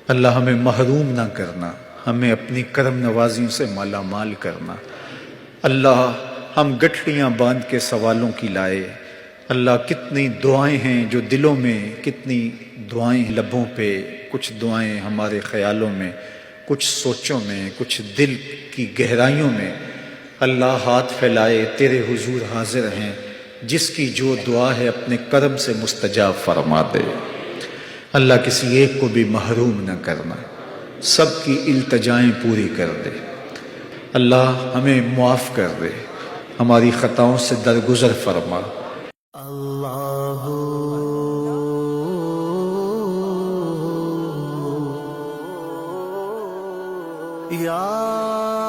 اللہ ہمیں محروم نہ کرنا، ہمیں اپنی کرم نوازیوں سے مالا مال کرنا۔ اللہ ہم گٹھڑیاں باندھ کے سوالوں کی لائے۔ اللہ کتنی دعائیں ہیں جو دلوں میں، کتنی دعائیں لبوں پہ، کچھ دعائیں ہمارے خیالوں میں، کچھ سوچوں میں، کچھ دل کی گہرائیوں میں۔ اللہ ہاتھ پھیلائے تیرے حضور حاضر ہیں، جس کی جو دعا ہے اپنے کرم سے مستجاب فرما دے۔ اللہ کسی ایک کو بھی محروم نہ کرنا، سب کی التجائیں پوری کر دے۔ اللہ ہمیں معاف کر دے، ہماری خطاؤں سے درگزر فرما۔ اللہ یا